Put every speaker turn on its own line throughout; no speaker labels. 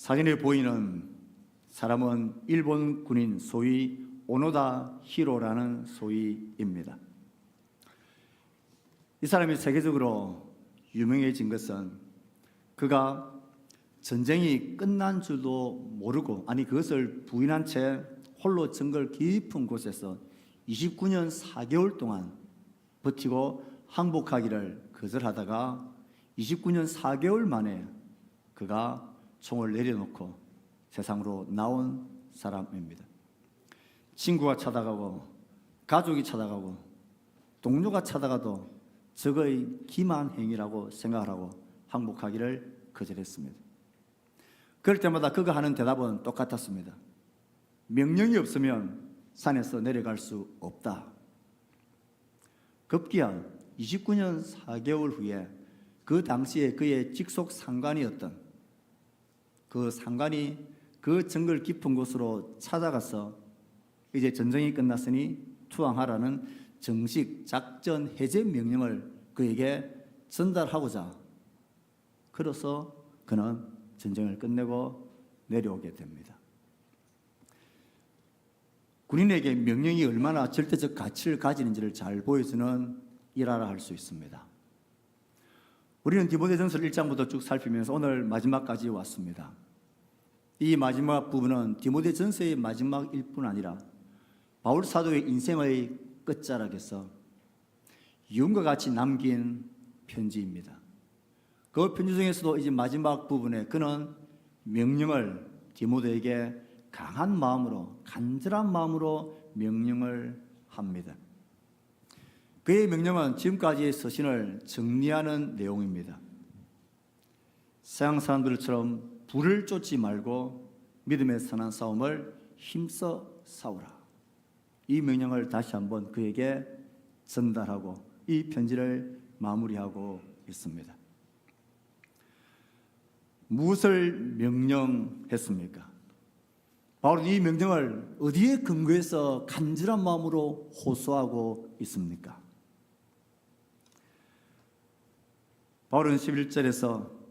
사진에 보이는 사람은 일본 군인 소위 오노다 히로라는 소위입니다. 이 사람이 세계적으로 유명해진 것은 그가 전쟁이 끝난 줄도 모르고, 아니 그것을 부인한 채 홀로 정글 깊은 곳에서 29년 4개월 동안 버티고 항복하기를 거절하다가 29년 4개월 만에 그가 총을 내려놓고 세상으로 나온 사람입니다. 친구가 찾아가고 가족이 찾아가고 동료가 찾아가도 적의 기만 행위라고 생각을 하고 항복하기를 거절했습니다. 그럴 때마다 그가 하는 대답은 똑같았습니다. 명령이 없으면 산에서 내려갈 수 없다. 급기야 29년 4개월 후에 그 당시에 그의 직속 상관이었던 그 상관이 그 정글 깊은 곳으로 찾아가서 이제 전쟁이 끝났으니 투항하라는 정식 작전 해제 명령을 그에게 전달하고자, 그래서 그는 전쟁을 끝내고 내려오게 됩니다. 군인에게 명령이 얼마나 절대적 가치를 가지는지를 잘 보여주는 일화라 할 수 있습니다. 우리는 디모데전서 1장부터 쭉 살피면서 오늘 마지막까지 왔습니다. 이 마지막 부분은 디모데전서의 마지막일 뿐 아니라 바울 사도의 인생의 끝자락에서 유언과 같이 남긴 편지입니다. 그 편지 중에서도 이제 마지막 부분에 그는 명령을 디모데에게 강한 마음으로, 간절한 마음으로 명령을 합니다. 그의 명령은 지금까지의 서신을 정리하는 내용입니다. 서양 사람들처럼 불을 쫓지 말고 믿음의 선한 싸움을 힘써 싸우라. 이 명령을 다시 한번 그에게 전달하고 이 편지를 마무리하고 있습니다. 무엇을 명령했습니까? 바울은 이 명령을 어디에 근거해서 간절한 마음으로 호소하고 있습니까? 바울은 11절에서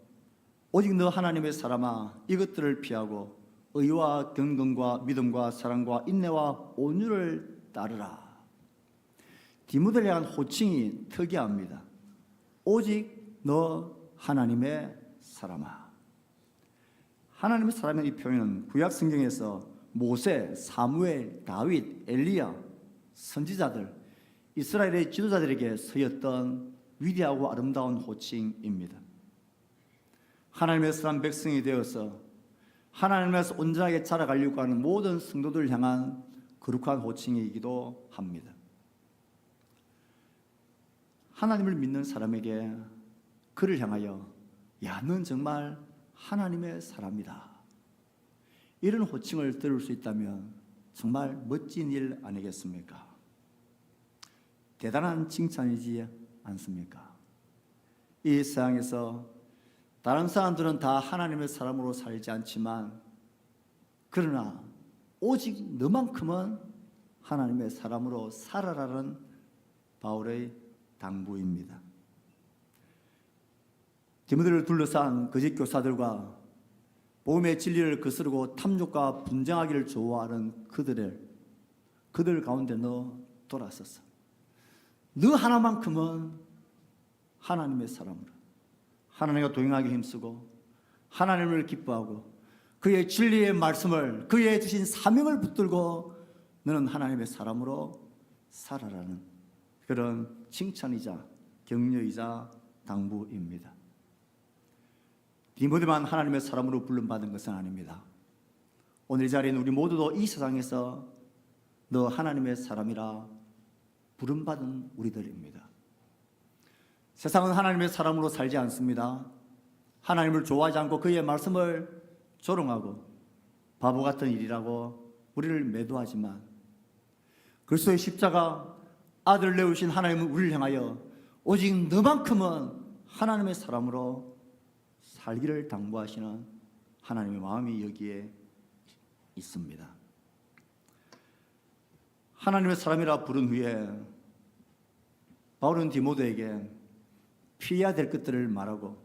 오직 너 하나님의 사람아 이것들을 피하고 의와 경건과 믿음과 사랑과 인내와 온유를 따르라. 디모데를 향한 호칭이 특이합니다. 오직 너 하나님의 사람아. 하나님의 사람의 이 표현은 구약 성경에서 모세, 사무엘, 다윗, 엘리야, 선지자들, 이스라엘의 지도자들에게 쓰였던 위대하고 아름다운 호칭입니다. 하나님의 사람 백성이 되어서 하나님에서 온전하게 자라가려고 하는 모든 성도들을 향한 거룩한 호칭이기도 합니다. 하나님을 믿는 사람에게 그를 향하여 야, 넌 정말 하나님의 사람이다, 이런 호칭을 들을 수 있다면 정말 멋진 일 아니겠습니까? 대단한 칭찬이지 않습니까? 이 세상에서 다른 사람들은 다 하나님의 사람으로 살지 않지만 그러나 오직 너만큼은 하나님의 사람으로 살아라는 바울의 당부입니다. 디모데를 둘러싼 거짓 교사들과 복음의 진리를 거스르고 탐욕과 분쟁하기를 좋아하는 그들 가운데 너 돌아서서 너 하나만큼은 하나님의 사람으로 하나님과 동행하기 힘쓰고 하나님을 기뻐하고 그의 진리의 말씀을, 그의 주신 사명을 붙들고 너는 하나님의 사람으로 살아라는 그런 칭찬이자 격려이자 당부입니다. 디모데만 하나님의 사람으로 부름받은 것은 아닙니다. 오늘 이 자리에 우리 모두도 이 세상에서 너 하나님의 사람이라 부름받은 우리들입니다. 세상은 하나님의 사람으로 살지 않습니다. 하나님을 좋아하지 않고 그의 말씀을 조롱하고 바보 같은 일이라고 우리를 매도하지만 그리스도의 십자가 아들을 내오신 하나님은 우리를 향하여 오직 너만큼은 하나님의 사람으로 살기를 당부하시는 하나님의 마음이 여기에 있습니다. 하나님의 사람이라 부른 후에 바울은 디모데에게 피해야 될 것들을 말하고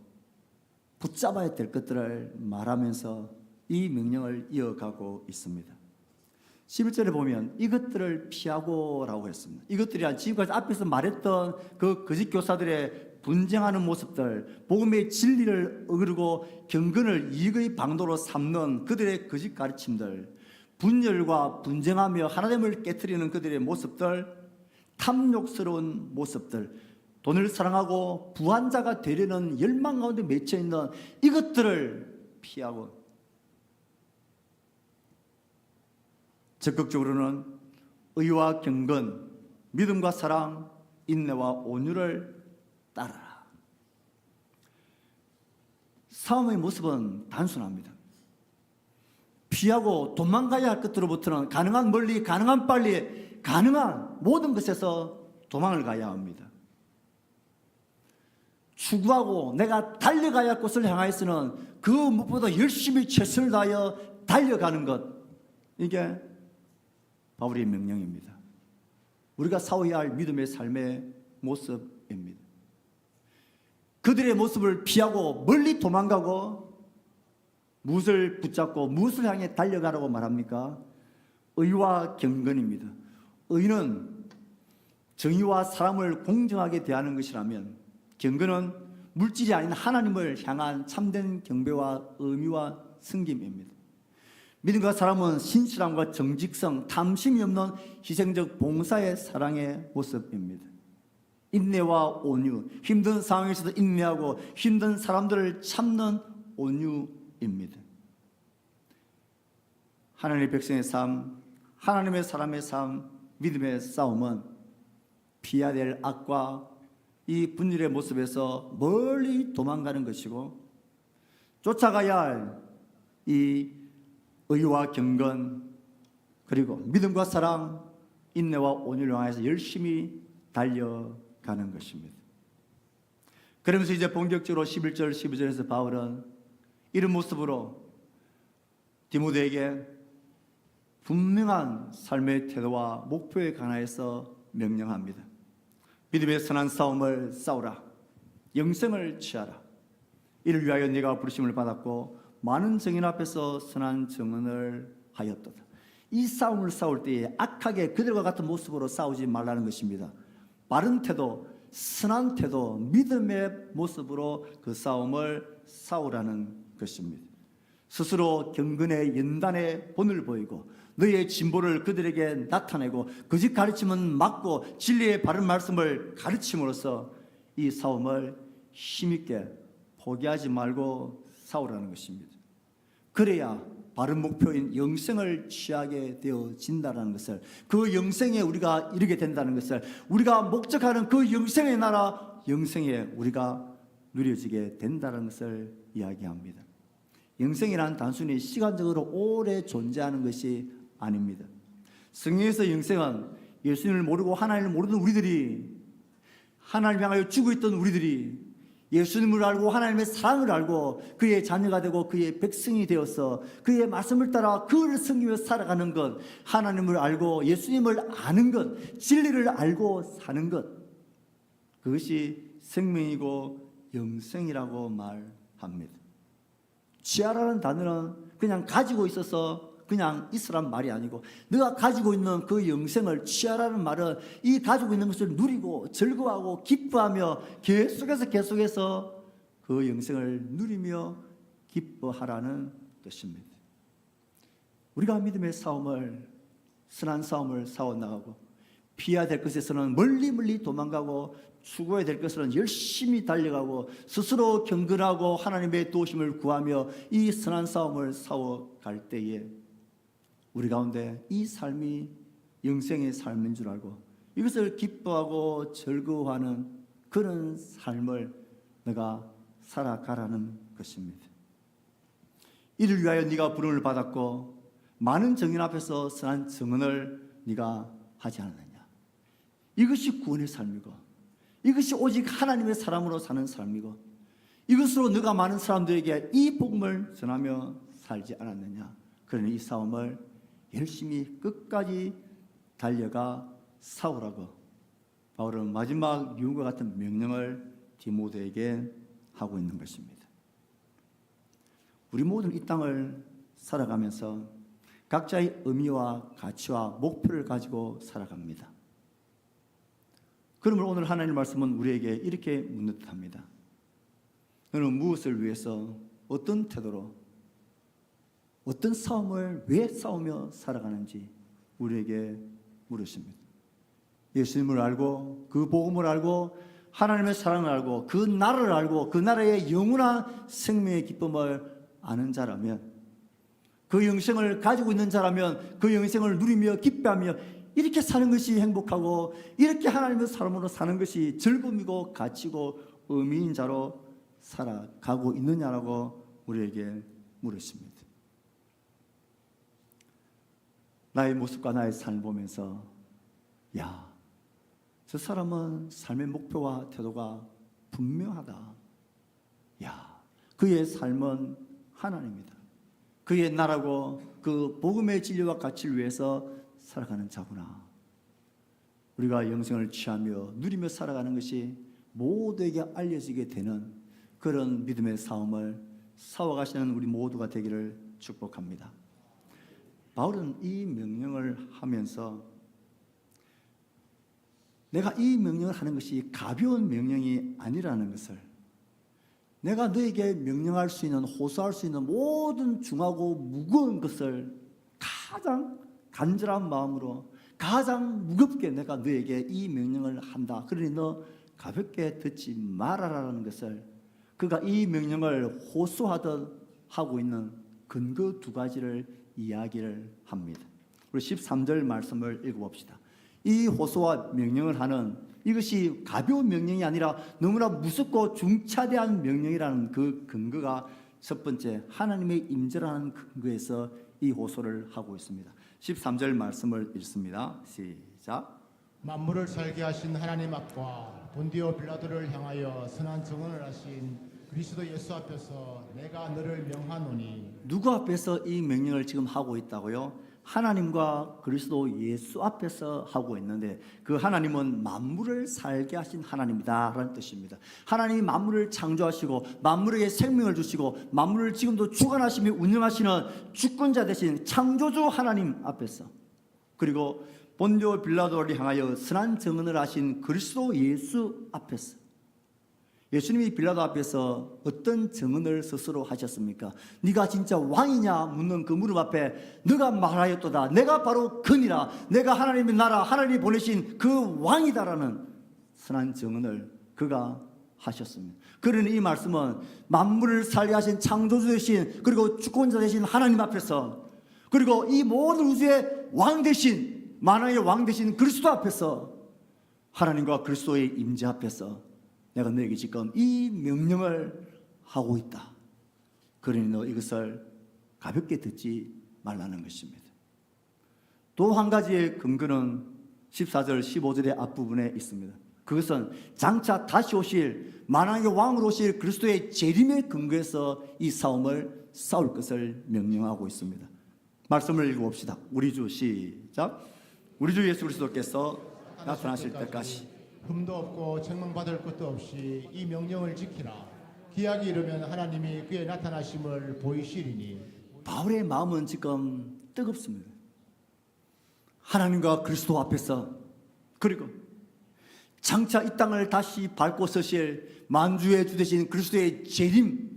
붙잡아야 될 것들을 말하면서 이 명령을 이어가고 있습니다. 11절에 보면 이것들을 피하고라고 했습니다. 이것들이 지금까지 앞에서 말했던 그 거짓 교사들의 분쟁하는 모습들, 복음의 진리를 어기고 경건을 이익의 방도로 삼는 그들의 거짓 가르침들, 분열과 분쟁하며 하나님을 깨트리는 그들의 모습들, 탐욕스러운 모습들, 돈을 사랑하고 부한자가 되려는 열망 가운데 맺혀 있는 이것들을 피하고 적극적으로는 의와 경건, 믿음과 사랑, 인내와 온유를 따르라. 싸움의 모습은 단순합니다. 피하고 도망가야 할 것으로부터는 가능한 멀리, 가능한 빨리, 가능한 모든 것에서 도망을 가야 합니다. 추구하고 내가 달려가야 할 곳을 향하여서는 그 무엇보다 열심히 최선을 다하여 달려가는 것, 이게 바울의 명령입니다. 우리가 싸워야 할 믿음의 삶의 모습입니다. 그들의 모습을 피하고 멀리 도망가고 무엇을 붙잡고 무엇을 향해 달려가라고 말합니까? 의와 경건입니다. 의는 정의와 사람을 공정하게 대하는 것이라면, 경건은 물질이 아닌 하나님을 향한 참된 경배와 의미와 섬김입니다. 믿음과 사랑은 신실함과 정직성, 탐심이 없는 희생적 봉사의 사랑의 모습입니다. 인내와 온유, 힘든 상황에서도 인내하고 힘든 사람들을 참는 온유입니다. 하나님의 백성의 삶, 하나님의 사람의 삶, 믿음의 싸움은 피해야 될 악과 이 분열의 모습에서 멀리 도망가는 것이고, 쫓아가야 할 이 의와 경건, 그리고 믿음과 사랑, 인내와 온유를 향해서 열심히 달려가는 것입니다. 그러면서 이제 본격적으로 11절, 12절에서 바울은 이런 모습으로 디모데에게 분명한 삶의 태도와 목표에 관하여서 명령합니다. 믿음의 선한 싸움을 싸우라. 영생을 취하라. 이를 위하여 네가 부르심을 받았고 많은 증인 앞에서 선한 증언을 하였도다. 이 싸움을 싸울 때에 악하게 그들과 같은 모습으로 싸우지 말라는 것입니다. 바른 태도, 선한 태도, 믿음의 모습으로 그 싸움을 싸우라는 것입니다. 스스로 경건의 연단의 본을 보이고 너의 진보를 그들에게 나타내고 거짓 가르침은 막고 진리의 바른 말씀을 가르침으로써 이 싸움을 힘있게 포기하지 말고 싸우라는 것입니다. 그래야 바른 목표인 영생을 취하게 되어진다는 것을, 그 영생에 우리가 이르게 된다는 것을, 우리가 목적하는 그 영생의 나라, 영생에 우리가 누려지게 된다는 것을 이야기합니다. 영생이란 단순히 시간적으로 오래 존재하는 것이 아닙니다. 성경에서 영생은 예수님을 모르고 하나님을 모르는 우리들이, 하나님을 향하여 죽어 있던 우리들이 예수님을 알고 하나님의 사랑을 알고 그의 자녀가 되고 그의 백성이 되어서 그의 말씀을 따라 그를 섬기며 살아가는 것, 하나님을 알고 예수님을 아는 것, 진리를 알고 사는 것, 그것이 생명이고 영생이라고 말합니다. 취하라는 단어는 그냥 가지고 있어서 그냥 있으란 말이 아니고, 네가 가지고 있는 그 영생을 취하라는 말은 이 가지고 있는 것을 누리고 즐거워하고 기뻐하며 계속해서 그 영생을 누리며 기뻐하라는 뜻입니다. 우리가 믿음의 싸움을, 선한 싸움을 싸워나가고 피해야 될 것에서는 멀리 도망가고 추구해야 될 것은 열심히 달려가고 스스로 경건하고 하나님의 도우심을 구하며 이 선한 싸움을 싸워갈 때에 우리 가운데 이 삶이 영생의 삶인 줄 알고 이것을 기뻐하고 즐거워하는 그런 삶을 내가 살아가라는 것입니다. 이를 위하여 네가 부름을 받았고 많은 증인 앞에서 선한 증언을 네가 하지 않았느냐. 이것이 구원의 삶이고 이것이 오직 하나님의 사람으로 사는 삶이고 이것으로 네가 많은 사람들에게 이 복음을 전하며 살지 않았느냐. 그러니 이 싸움을 열심히 끝까지 달려가 싸우라고 바울은 마지막 유언과 같은 명령을 디모데에게 하고 있는 것입니다. 우리 모두는 이 땅을 살아가면서 각자의 의미와 가치와 목표를 가지고 살아갑니다. 그러면 오늘 하나님 말씀은 우리에게 이렇게 묻는 듯합니다. 너는 무엇을 위해서, 어떤 태도로, 어떤 싸움을 왜 싸우며 살아가는지 우리에게 물으십니다. 예수님을 알고 그 복음을 알고 하나님의 사랑을 알고 그 나라를 알고 그 나라의 영원한 생명의 기쁨을 아는 자라면, 그 영생을 가지고 있는 자라면 그 영생을 누리며 기뻐하며 이렇게 사는 것이 행복하고 이렇게 하나님의 사람으로 사는 것이 즐거움이고 가치고 의미인 자로 살아가고 있느냐라고 우리에게 물으십니다. 나의 모습과 나의 삶을 보면서 야, 저 사람은 삶의 목표와 태도가 분명하다. 야, 그의 삶은 하나님이다. 그의 나라고 그 복음의 진리와 가치를 위해서 살아가는 자구나. 우리가 영생을 취하며 누리며 살아가는 것이 모두에게 알려지게 되는 그런 믿음의 싸움을 싸워가시는 우리 모두가 되기를 축복합니다. 바울은 이 명령을 하면서 내가 이 명령을 하는 것이 가벼운 명령이 아니라는 것을, 내가 너에게 명령할 수 있는, 호소할 수 있는 모든 중하고 무거운 것을 가장 간절한 마음으로 가장 무겁게 내가 너에게 이 명령을 한다. 그러니 너 가볍게 듣지 말아라는 것을, 그가 이 명령을 호소하듯 하고 있는 근거 두 가지를 이야기를 합니다. 우리 13절 말씀을 읽어봅시다. 이 호소와 명령을 하는 이것이 가벼운 명령이 아니라 너무나 무섭고 중차대한 명령이라는 그 근거가 첫 번째 하나님의 임재라는 근거에서 이 호소를 하고 있습니다. 13절 말씀을 읽습니다. 시작.
만물을 살게 하신 하나님 앞과 본디오 빌라도를 향하여 선한 증언을 하신 그리스도 예수 앞에서 내가 너를 명하노니.
누구 앞에서 이 명령을 지금 하고 있다고요? 하나님과 그리스도 예수 앞에서 하고 있는데, 그 하나님은 만물을 살게 하신 하나님이다 라는 뜻입니다. 하나님이 만물을 창조하시고 만물에게 생명을 주시고 만물을 지금도 주관하시며 운영하시는 주권자 되신 창조주 하나님 앞에서, 그리고 본디오 빌라도를 향하여 선한 증언을 하신 그리스도 예수 앞에서, 예수님이 빌라도 앞에서 어떤 증언을 스스로 하셨습니까? 네가 진짜 왕이냐 묻는 그 물음 앞에 네가 말하였도다. 내가 바로 그니라. 내가 하나님의 나라, 하나님이 보내신 그 왕이다라는 선한 증언을 그가 하셨습니다. 그러니 이 말씀은 만물을 살게 하신 창조주 되신, 그리고 주권자 되신 하나님 앞에서, 그리고 이 모든 우주의 왕 되신, 만왕의 왕 되신 그리스도 앞에서, 하나님과 그리스도의 임재 앞에서 내가 너에게 지금 이 명령을 하고 있다. 그러니 너 이것을 가볍게 듣지 말라는 것입니다. 또 한 가지의 근거는 14절 15절의 앞부분에 있습니다. 그것은 장차 다시 오실 만왕의 왕으로 오실 그리스도의 재림의 근거에서 이 싸움을 싸울 것을 명령하고 있습니다. 말씀을 읽어봅시다. 우리 주 시작. 우리 주 예수 그리스도께서 나타나실 때까지
흠도 없고 책망받을 것도 없이 이 명령을 지키라. 기약이 이르면 하나님이 그의 나타나심을 보이시리니.
바울의 마음은 지금 뜨겁습니다. 하나님과 그리스도 앞에서, 그리고 장차 이 땅을 다시 밟고 서실 만주의 주 되신 그리스도의 재림,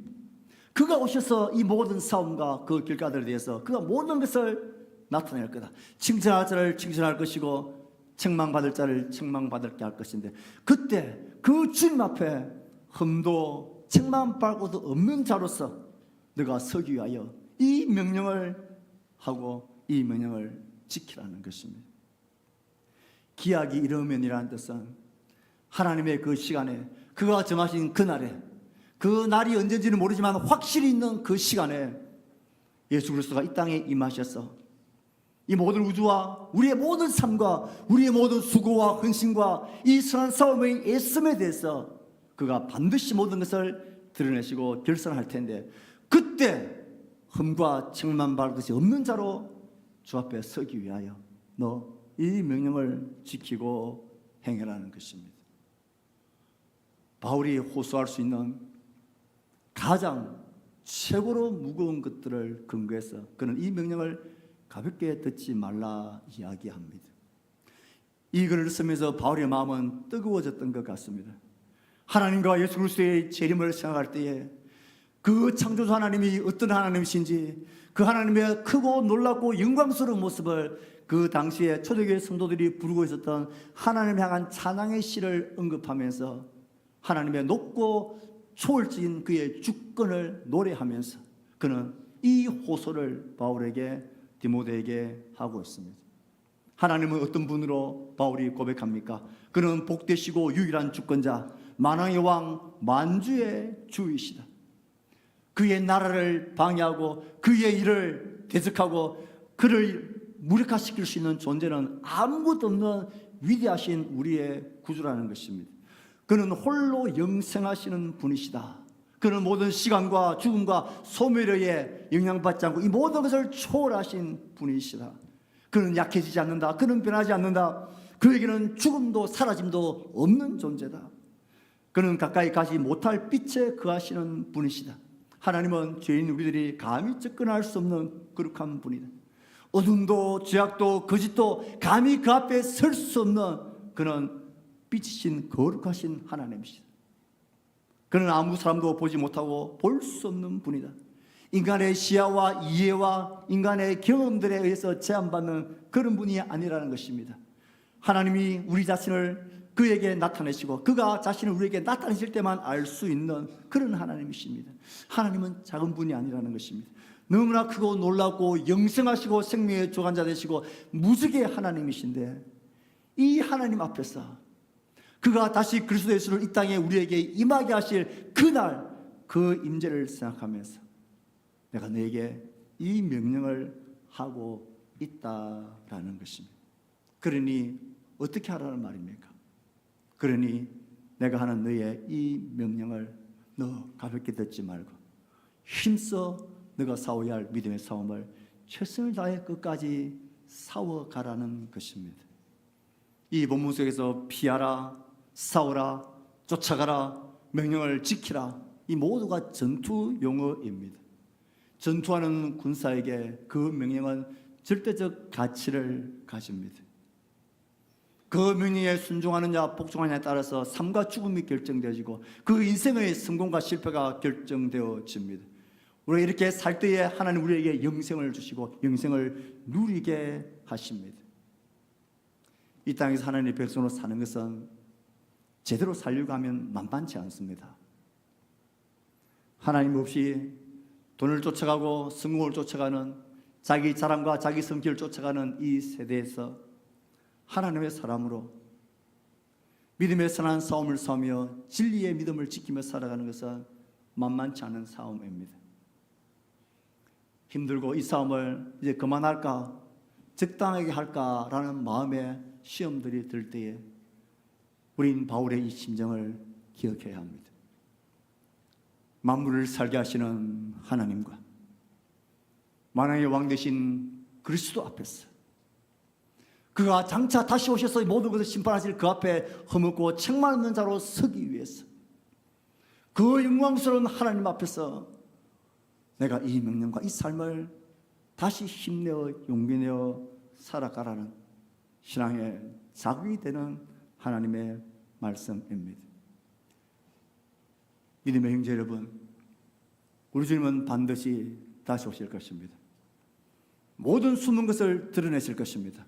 그가 오셔서 이 모든 싸움과 그 길가들에 대해서 그가 모든 것을 나타낼 거다. 칭찬할 자를 칭찬할 것이고 책망받을 자를 책망받을게 할 것인데, 그때 그 주님 앞에 흠도 책망받고도 없는 자로서 너가 서기 위하여 이 명령을 하고 이 명령을 지키라는 것입니다. 기약이 이르면이라는 뜻은 하나님의 그 시간에, 그가 정하신 그날에, 그 날이 언제인지는 모르지만 확실히 있는 그 시간에 예수 그리스도가 이 땅에 임하셔서 이 모든 우주와 우리의 모든 삶과 우리의 모든 수고와 헌신과 이 선한 싸움의 애씀에 대해서 그가 반드시 모든 것을 드러내시고 결산할 텐데, 그때 흠과 책만 받을 것이 없는 자로 주 앞에 서기 위하여 너 이 명령을 지키고 행하라는 것입니다. 바울이 호소할 수 있는 가장 최고로 무거운 것들을 근거해서 그는 이 명령을 가볍게 듣지 말라 이야기합니다. 이 글을 쓰면서 바울의 마음은 뜨거워졌던 것 같습니다. 하나님과 예수 그리스도의 재림을 생각할 때에 그 창조주 하나님이 어떤 하나님이신지, 그 하나님의 크고 놀랍고 영광스러운 모습을 그 당시에 초대교회 성도들이 부르고 있었던 하나님을 향한 찬양의 시를 언급하면서 하나님의 높고 초월적인 그의 주권을 노래하면서 그는 이 호소를 바울에게, 디모데에게 하고 있습니다. 하나님은 어떤 분으로 바울이 고백합니까? 그는 복되시고 유일한 주권자, 만왕의 왕, 만주의 주이시다. 그의 나라를 방해하고 그의 일을 대적하고 그를 무력화시킬 수 있는 존재는 아무것도 없는 위대하신 우리의 구주라는 것입니다. 그는 홀로 영생하시는 분이시다. 그는 모든 시간과 죽음과 소멸에 영향받지 않고 이 모든 것을 초월하신 분이시다. 그는 약해지지 않는다. 그는 변하지 않는다. 그에게는 죽음도 사라짐도 없는 존재다. 그는 가까이 가지 못할 빛에 거하시는 분이시다. 하나님은 죄인 우리들이 감히 접근할 수 없는 거룩한 분이다. 어둠도 죄악도 거짓도 감히 그 앞에 설 수 없는 그는 빛이신 거룩하신 하나님이시다. 그는 아무 사람도 보지 못하고 볼 수 없는 분이다. 인간의 시야와 이해와 인간의 경험들에 의해서 제한받는 그런 분이 아니라는 것입니다. 하나님이 우리 자신을 그에게 나타내시고 그가 자신을 우리에게 나타내실 때만 알 수 있는 그런 하나님이십니다. 하나님은 작은 분이 아니라는 것입니다. 너무나 크고 놀랍고 영생하시고 생명의 주관자 되시고 무적의 하나님이신데 이 하나님 앞에서 그가 다시 그리스도 예수를 이 땅에 우리에게 임하게 하실 그날 그 임재를 생각하면서 내가 너에게 이 명령을 하고 있다라는 것입니다. 그러니 어떻게 하라는 말입니까? 그러니 내가 하는 너의 이 명령을 너 가볍게 듣지 말고 힘써 너가 싸워야 할 믿음의 싸움을 최선을 다해 끝까지 싸워가라는 것입니다. 이 본문 속에서 피하라, 싸우라, 쫓아가라, 명령을 지키라, 이 모두가 전투 용어입니다. 전투하는 군사에게 그 명령은 절대적 가치를 가집니다. 그 명령에 순종하느냐 복종하느냐에 따라서 삶과 죽음이 결정되어지고 그 인생의 성공과 실패가 결정되어집니다. 우리가 이렇게 살 때에 하나님 우리에게 영생을 주시고 영생을 누리게 하십니다. 이 땅에서 하나님의 백성으로 사는 것은 제대로 살려고 하면 만만치 않습니다. 하나님 없이 돈을 쫓아가고 성공을 쫓아가는 자기 자랑과 자기 성취를 쫓아가는 이 세대에서 하나님의 사람으로 믿음의 선한 싸움을 싸우며 진리의 믿음을 지키며 살아가는 것은 만만치 않은 싸움입니다. 힘들고 이 싸움을 이제 그만할까, 적당하게 할까라는 마음의 시험들이 들 때에 우린 바울의 이 심정을 기억해야 합니다. 만물을 살게 하시는 하나님과 만왕의 왕 되신 그리스도 앞에서 그가 장차 다시 오셔서 모든 것을 심판하실 그 앞에 허물고 책망 없는 자로 서기 위해서 그 영광스러운 하나님 앞에서 내가 이 명령과 이 삶을 다시 힘내어 용기내어 살아가라는 신앙의 자극이 되는 하나님의 말씀입니다. 믿음의 형제 여러분, 우리 주님은 반드시 다시 오실 것입니다. 모든 숨은 것을 드러내실 것입니다.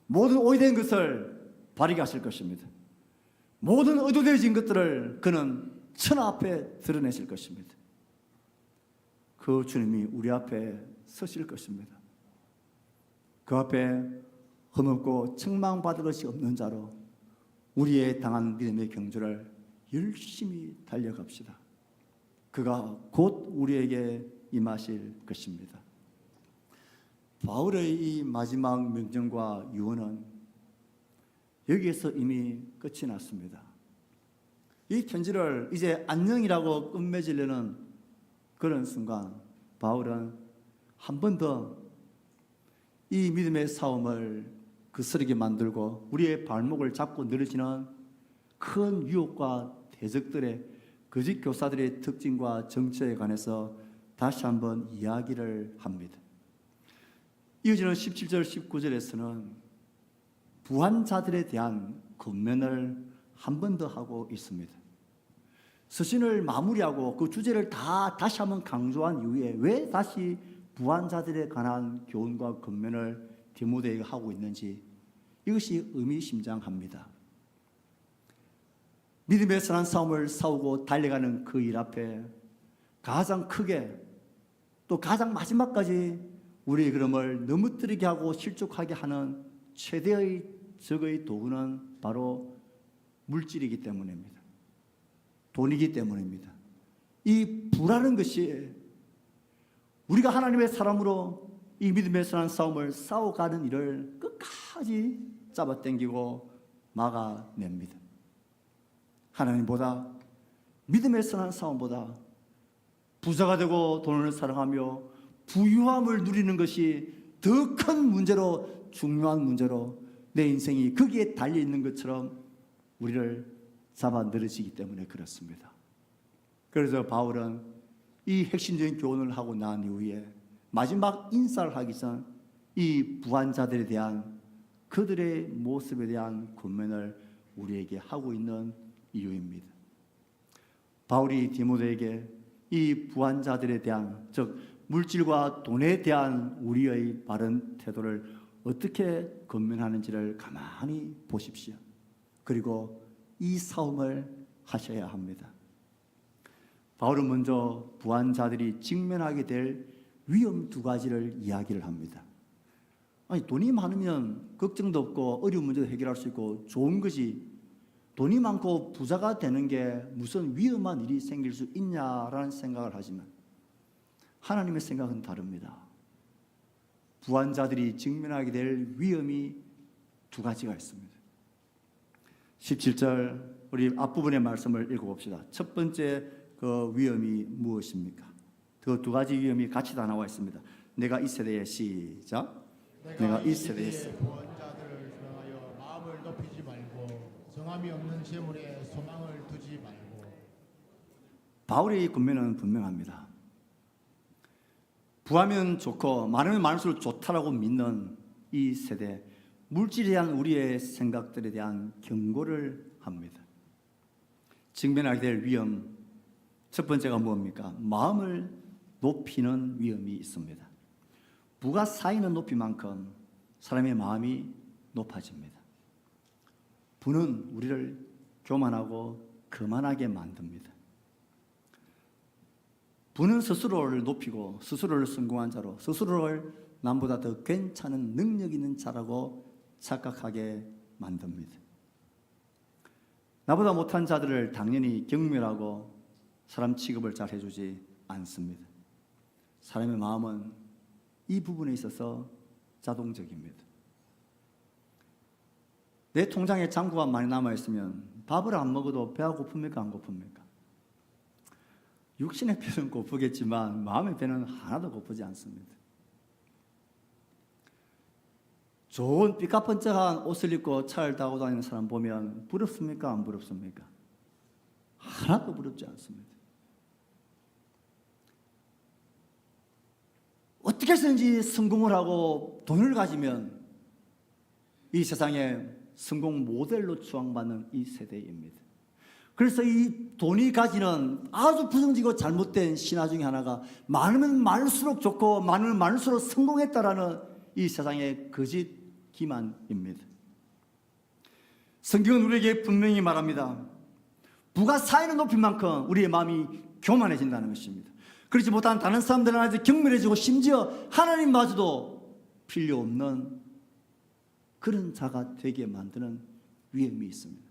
모든 오해된 것을 바르게 하실 것입니다. 모든 의도되어진 것들을 그는 천하 앞에 드러내실 것입니다. 그 주님이 우리 앞에 서실 것입니다. 그 앞에 흠없고 책망받을 것이 없는 자로 우리의 당한 믿음의 경주를 열심히 달려갑시다. 그가 곧 우리에게 임하실 것입니다. 바울의 이 마지막 명령과 유언은 여기에서 이미 끝이 났습니다. 이 편지를 이제 안녕이라고 끝맺으려는 그런 순간 바울은 한 번 더 이 믿음의 싸움을 거스르게 만들고 우리의 발목을 잡고 늘어지는 큰 유혹과 대적들의 거짓 교사들의 특징과 정체에 관해서 다시 한번 이야기를 합니다. 이어지는 17절 19절에서는 부한자들에 대한 권면을 한 번 더 하고 있습니다. 서신을 마무리하고 그 주제를 다시 한번 강조한 이후에 왜 다시 부한자들에 관한 교훈과 권면을 디모데에게 하고 있는지 이것이 의미심장합니다. 믿음의 선한 싸움을 싸우고 달려가는 그 일 앞에 가장 크게 또 가장 마지막까지 우리의 걸음을 넘어뜨리게 하고 실족하게 하는 최대의 적의 도구는 바로 물질이기 때문입니다. 돈이기 때문입니다. 이 부라는 것이 우리가 하나님의 사람으로 이 믿음의 선한 싸움을 싸워가는 일을 끝까지 잡아당기고 막아냅니다. 하나님보다 믿음의 선한 싸움보다 부자가 되고 돈을 사랑하며 부유함을 누리는 것이 더 큰 문제로 중요한 문제로 내 인생이 거기에 달려있는 것처럼 우리를 잡아 늘어지기 때문에 그렇습니다. 그래서 바울은 이 핵심적인 교훈을 하고 난 이후에 마지막 인사를 하기 전 이 부한자들에 대한 그들의 모습에 대한 권면을 우리에게 하고 있는 이유입니다. 바울이 디모데에게 이 부한자들에 대한 즉 물질과 돈에 대한 우리의 바른 태도를 어떻게 권면하는지를 가만히 보십시오. 그리고 이 싸움을 하셔야 합니다. 바울은 먼저 부한자들이 직면하게 될 위험 두 가지를 이야기를 합니다. 아니, 돈이 많으면 걱정도 없고 어려운 문제도 해결할 수 있고 좋은 것이 돈이 많고 부자가 되는 게 무슨 위험한 일이 생길 수 있냐라는 생각을 하지만 하나님의 생각은 다릅니다. 부한자들이 직면하게 될 위험이 두 가지가 있습니다. 17절 우리 앞부분의 말씀을 읽어봅시다. 첫 번째 그 위험이 무엇입니까? 그 두 가지 위험이 같이 다 나와 있습니다. 내가 이 세대에 시작. 내가 이 세대에
부한자들을 사랑하여 마음을 높이지 말고 정함이 없는 재물에 소망을 두지 말고.
바울의 권면은 분명합니다. 부하면 좋고 많으면 많을수록 좋다라고 믿는 이 세대, 물질에 대한 우리의 생각들에 대한 경고를 합니다. 직면하게 될 위험, 첫 번째가 뭡니까? 마음을 높이는 위험이 있습니다. 부가 쌓이는 높이만큼 사람의 마음이 높아집니다. 부는 우리를 교만하고 거만하게 만듭니다. 부는 스스로를 높이고 스스로를 성공한 자로 스스로를 남보다 더 괜찮은 능력 있는 자라고 착각하게 만듭니다. 나보다 못한 자들을 당연히 경멸하고 사람 취급을 잘 해주지 않습니다. 사람의 마음은 이 부분에 있어서 자동적입니다. 내 통장에 잔고가 많이 남아있으면 밥을 안 먹어도 배가 고픕니까? 안 고픕니까? 육신의 배는 고프겠지만 마음의 배는 하나도 고프지 않습니다. 좋은 삐까뻔쩍한 옷을 입고 차를 타고 다니는 사람 보면 부럽습니까? 안 부럽습니까? 하나도 부럽지 않습니다. 어떻게 해서든지 성공을 하고 돈을 가지면 이 세상에 성공 모델로 추앙받는 이 세대입니다. 그래서 이 돈이 가지는 아주 부정적이고 잘못된 신화 중에 하나가 많으면 많을수록 좋고 많으면 많을수록 성공했다라는 이 세상의 거짓 기만입니다. 성경은 우리에게 분명히 말합니다. 부가 쌓이는 높이만큼 우리의 마음이 교만해진다는 것입니다. 그렇지 못한 다른 사람들은 아주 경멸해지고 심지어 하나님마저도 필요 없는 그런 자가 되게 만드는 위험이 있습니다.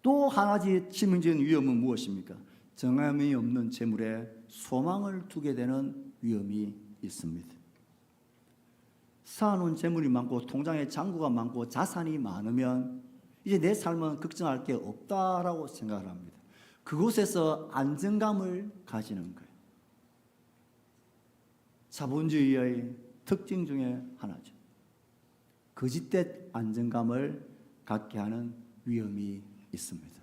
또 하나의 치명적인 위험은 무엇입니까? 정함이 없는 재물에 소망을 두게 되는 위험이 있습니다. 쌓아놓은 재물이 많고 통장에 잔고가 많고 자산이 많으면 이제 내 삶은 걱정할 게 없다라고 생각을 합니다. 그곳에서 안정감을 가지는 거예요. 자본주의의 특징 중에 하나죠. 거짓된 안정감을 갖게 하는 위험이 있습니다.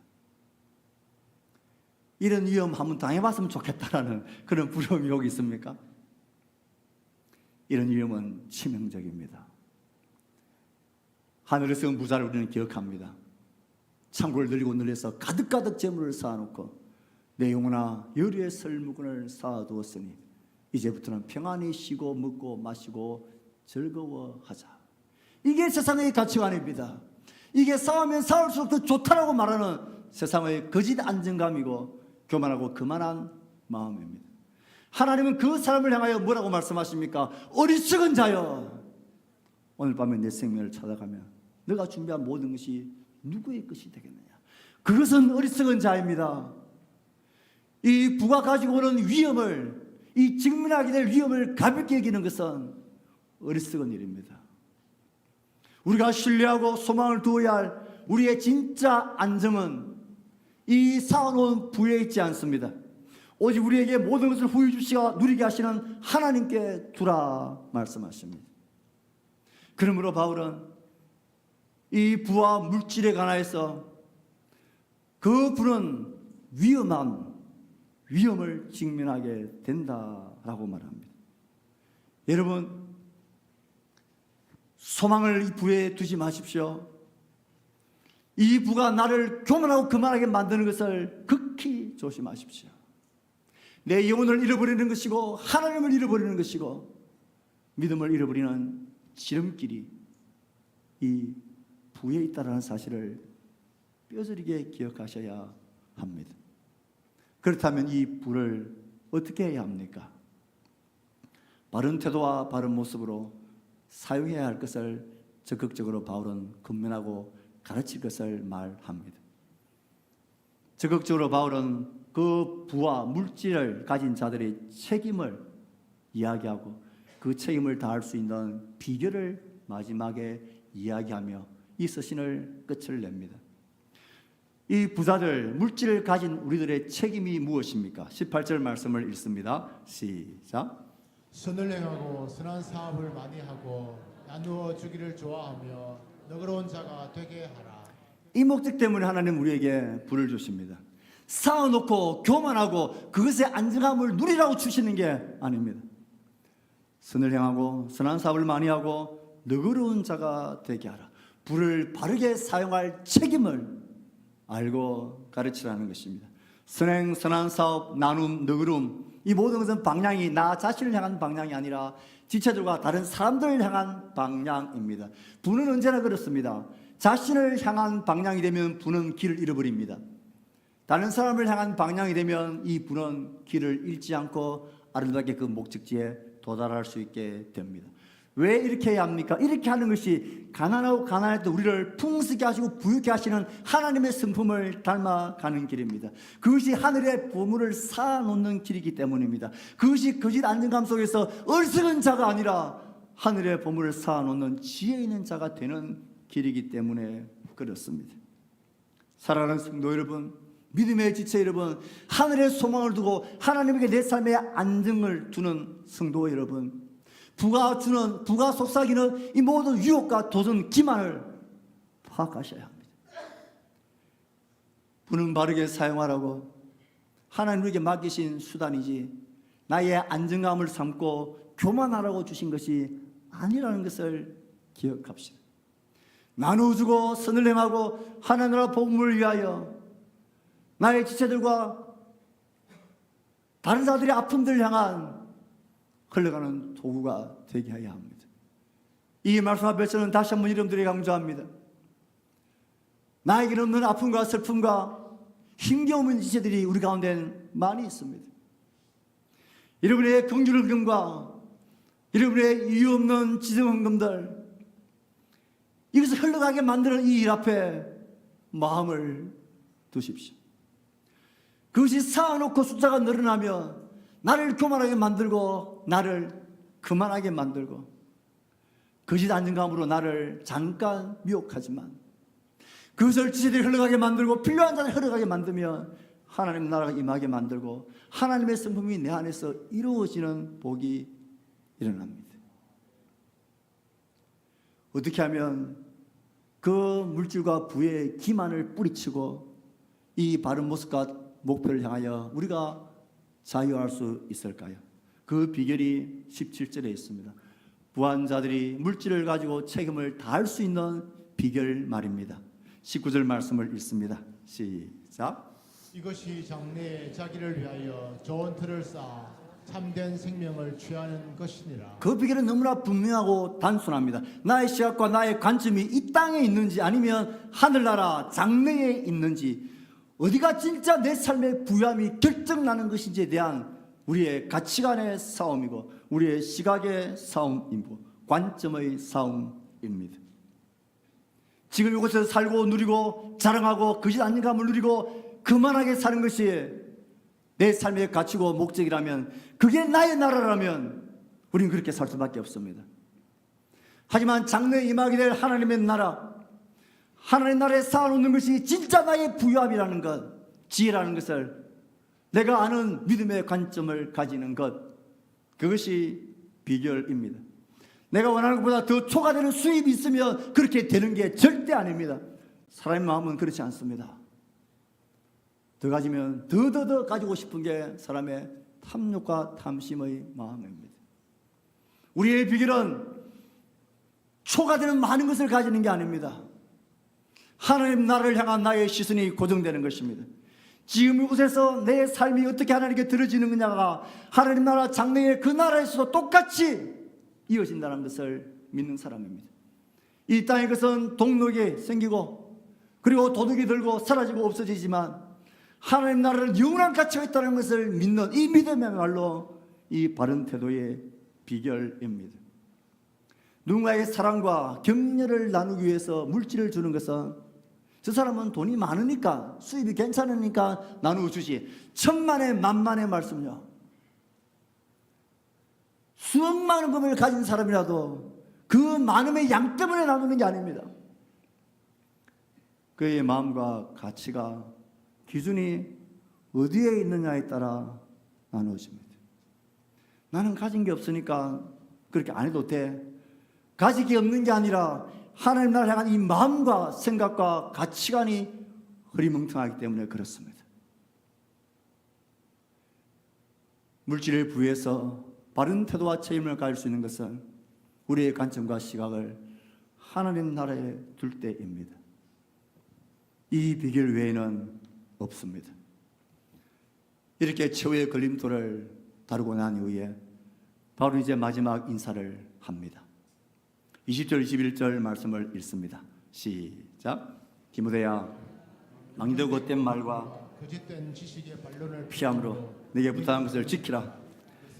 이런 위험 한번 당해봤으면 좋겠다라는 그런 부러움이 여기 있습니까? 이런 위험은 치명적입니다. 하늘에서 온 부자를 우리는 기억합니다. 창고를 늘리고 늘려서 가득가득 재물을 쌓아놓고 내 영혼아 여리의 설무근을 쌓아두었으니 이제부터는 평안히 쉬고 먹고 마시고 즐거워하자. 이게 세상의 가치관입니다. 이게 싸우면 싸울수록 더 좋다라고 말하는 세상의 거짓 안정감이고 교만하고 거만한 마음입니다. 하나님은 그 사람을 향하여 뭐라고 말씀하십니까? 어리석은 자여, 오늘 밤에 내 생명을 찾아가면 너가 준비한 모든 것이 누구의 것이 되겠느냐? 그것은 어리석은 자입니다. 이 부가 가지고 오는 위험을, 이 직면하게 될 위험을 가볍게 여기는 것은 어리석은 일입니다. 우리가 신뢰하고 소망을 두어야 할 우리의 진짜 안정은 이 쌓아놓은 부에 있지 않습니다. 오직 우리에게 모든 것을 후히 주시고 누리게 하시는 하나님께 두라 말씀하십니다. 그러므로 바울은 이 부와 물질에 관하여서 그 부는 위험한 위험을 직면하게 된다라고 말합니다. 여러분, 소망을 이 부에 두지 마십시오. 이 부가 나를 교만하고 거만하게 만드는 것을 극히 조심하십시오. 내 영혼을 잃어버리는 것이고 하나님을 잃어버리는 것이고 믿음을 잃어버리는 지름길이 이 부에 있다는 사실을 뼈저리게 기억하셔야 합니다. 그렇다면 이 부를 어떻게 해야 합니까? 바른 태도와 바른 모습으로 사용해야 할 것을 적극적으로 바울은 권면하고 가르칠 것을 말합니다. 적극적으로 바울은 그 부와 물질을 가진 자들의 책임을 이야기하고 그 책임을 다할 수 있는 비결을 마지막에 이야기하며 이 서신을 끝을 냅니다. 이 부자들, 물질을 가진 우리들의 책임이 무엇입니까? 18절 말씀을 읽습니다. 시작.
선을 행하고 선한 사업을 많이 하고 나누어 주기를 좋아하며 너그러운 자가 되게 하라.
이 목적 때문에 하나님 우리에게 부를 주십니다. 쌓아놓고 교만하고 그것의 안정감을 누리라고 주시는 게 아닙니다. 선을 행하고 선한 사업을 많이 하고 너그러운 자가 되게 하라. 부를 바르게 사용할 책임을 알고 가르치라는 것입니다. 선행, 선한 사업, 나눔, 너그러움, 이 모든 것은 방향이 나 자신을 향한 방향이 아니라 지체들과 다른 사람들을 향한 방향입니다. 부는 언제나 그렇습니다. 자신을 향한 방향이 되면 부는 길을 잃어버립니다. 다른 사람을 향한 방향이 되면 이 부는 길을 잃지 않고 아름답게 그 목적지에 도달할 수 있게 됩니다. 왜 이렇게 해야 합니까? 이렇게 하는 것이 가난하고 가난했던 우리를 풍성하게 하시고 부유케 하시는 하나님의 성품을 닮아가는 길입니다. 그것이 하늘의 보물을 쌓아놓는 길이기 때문입니다. 그것이 거짓 안정감 속에서 어리석은 자가 아니라 하늘의 보물을 쌓아놓는 지혜 있는 자가 되는 길이기 때문에 그렇습니다. 사랑하는 성도 여러분, 믿음의 지체 여러분, 하늘의 소망을 두고 하나님에게 내 삶의 안정을 두는 성도 여러분, 부가 속삭이는 이 모든 유혹과 도전 기만을 파악하셔야 합니다. 부는 바르게 사용하라고 하나님에게 맡기신 수단이지 나의 안정감을 삼고 교만하라고 주신 것이 아니라는 것을 기억합시다. 나누어주고 선을 행하고 하나님 나라 복음을 위하여 나의 지체들과 다른 자들의 아픔들을 향한 흘러가는 도구가 되게 해야 합니다. 이 말씀 앞에서는 다시 한번 여러분들에게 강조합니다. 나에게는 없는 아픔과 슬픔과 힘겨운 지체들이 우리 가운데는 많이 있습니다. 여러분의 긍휼금과 여러분의 이유 없는 지정헌금들, 이것을 흘러가게 만드는 이 일 앞에 마음을 두십시오. 그것이 쌓아놓고 숫자가 늘어나면 나를 교만하게 만들고 나를 그만하게 만들고 거짓 안정감으로 나를 잠깐 미혹하지만 그것을 지체들이 흘러가게 만들고 필요한 자들이 흘러가게 만들면 하나님 나라가 임하게 만들고 하나님의 성품이 내 안에서 이루어지는 복이 일어납니다. 어떻게 하면 그 물질과 부의 기만을 뿌리치고 이 바른 모습과 목표를 향하여 우리가 자유할 수 있을까요? 그 비결이 17절에 있습니다. 부한 자들이 물질을 가지고 책임을 다할 수 있는 비결 말입니다. 19절 말씀을 읽습니다. 시작.
이것이 장래에 자기를 위하여 좋은 틀을 쌓아 참된 생명을 취하는 것이니라.
그 비결은 너무나 분명하고 단순합니다. 나의 시각과 나의 관점이 이 땅에 있는지 아니면 하늘나라 장래에 있는지, 어디가 진짜 내 삶의 부유함이 결정나는 것인지에 대한 우리의 가치관의 싸움이고 우리의 시각의 싸움이고 관점의 싸움입니다. 지금 이곳에서 살고 누리고 자랑하고 그짓 안정감을 누리고 그만하게 사는 것이 내 삶의 가치고 목적이라면, 그게 나의 나라라면 우리는 그렇게 살 수밖에 없습니다. 하지만 장래에 임하게 될 하나님의 나라, 하나님의 나라에 쌓아놓는 것이 진짜 나의 부유함이라는 것, 지혜라는 것을 내가 아는 믿음의 관점을 가지는 것, 그것이 비결입니다. 내가 원하는 것보다 더 초과되는 수입이 있으면 그렇게 되는 게 절대 아닙니다. 사람의 마음은 그렇지 않습니다. 더 가지면 더 가지고 싶은 게 사람의 탐욕과 탐심의 마음입니다. 우리의 비결은 초과되는 많은 것을 가지는 게 아닙니다. 하나님 나라를 향한 나의 시선이 고정되는 것입니다. 지금 이곳에서 내 삶이 어떻게 하나님께 들어지는 거냐가 하나님 나라 장래의 그 나라에서도 똑같이 이어진다는 것을 믿는 사람입니다. 이 땅의 것은 동록이 생기고 그리고 도둑이 들고 사라지고 없어지지만 하나님 나라를 영원한 가치가 있다는 것을 믿는 이 믿음이야말로 이 바른 태도의 비결입니다. 누군가에게 사랑과 격려를 나누기 위해서 물질을 주는 것은 저 사람은 돈이 많으니까, 수입이 괜찮으니까 나누어주지, 천만의 만만의 말씀요, 수억만원 금을 가진 사람이라도 그 많음의 양 때문에 나누는 게 아닙니다. 그의 마음과 가치가, 기준이 어디에 있느냐에 따라 나누어집니다. 나는 가진 게 없으니까 그렇게 안 해도 돼, 가진 게 없는 게 아니라 하나님 나라를 향한 이 마음과 생각과 가치관이 흐리멍텅하기 때문에 그렇습니다. 물질을 부여해서 바른 태도와 책임을 가질 수 있는 것은 우리의 관점과 시각을 하나님 나라에 둘 때입니다. 이 비결 외에는 없습니다. 이렇게 최후의 걸림돌을 다루고 난 이후에 바로 이제 마지막 인사를 합니다. 20절 21절 말씀을 읽습니다. 시작. 디모데야, 망대고 헛된 말과
거짓된 지식의 반론을
피함으로 내게 부탁한 것을 지키라.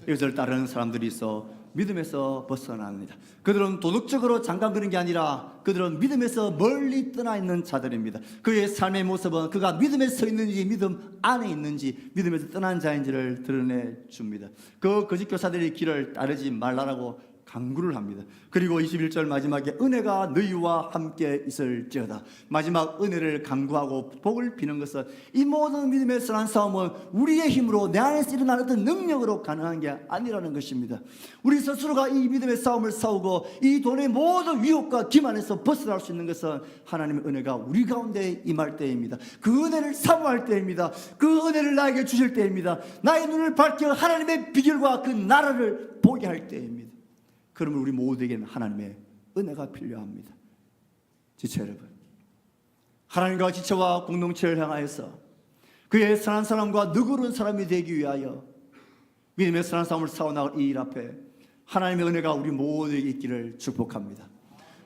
이것을 따르는 사람들이 있어 믿음에서 벗어납니다. 그들은 도덕적으로 장담하는 게 아니라 그들은 믿음에서 멀리 떠나 있는 자들입니다. 그의 삶의 모습은 그가 믿음에 서 있는지 믿음 안에 있는지 믿음에서 떠난 자인지를 드러내 줍니다. 그 거짓 교사들의 길을 따르지 말라라고 강구를 합니다. 그리고 21절 마지막에 은혜가 너희와 함께 있을지어다. 마지막 은혜를 강구하고 복을 비는 것은 이 모든 믿음의 선한 싸움은 우리의 힘으로 내 안에서 일어나는 어떤 능력으로 가능한 게 아니라는 것입니다. 우리 스스로가 이 믿음의 싸움을 싸우고 이 돈의 모든 위협과 기만에서 벗어날 수 있는 것은 하나님의 은혜가 우리 가운데 임할 때입니다. 그 은혜를 사모할 때입니다. 그 은혜를 나에게 주실 때입니다. 나의 눈을 밝혀 하나님의 비결과 그 나라를 보게 할 때입니다. 그러면 우리 모두에게는 하나님의 은혜가 필요합니다. 지체 여러분, 하나님과 지체와 공동체를 향하여서 그의 선한 사람과 너그러운 사람이 되기 위하여 믿음의 선한 싸움을 싸워나갈 이 일 앞에 하나님의 은혜가 우리 모두에게 있기를 축복합니다.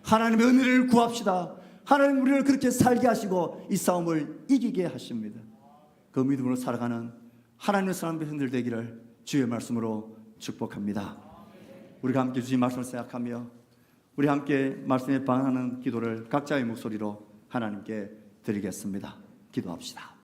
하나님의 은혜를 구합시다. 하나님 우리를 그렇게 살게 하시고 이 싸움을 이기게 하십니다. 그 믿음으로 살아가는 하나님의 선한 백성들 되기를 주의 말씀으로 축복합니다. 우리가 함께 주신 말씀을 생각하며 우리 함께 말씀에 반응하는 기도를 각자의 목소리로 하나님께 드리겠습니다. 기도합시다.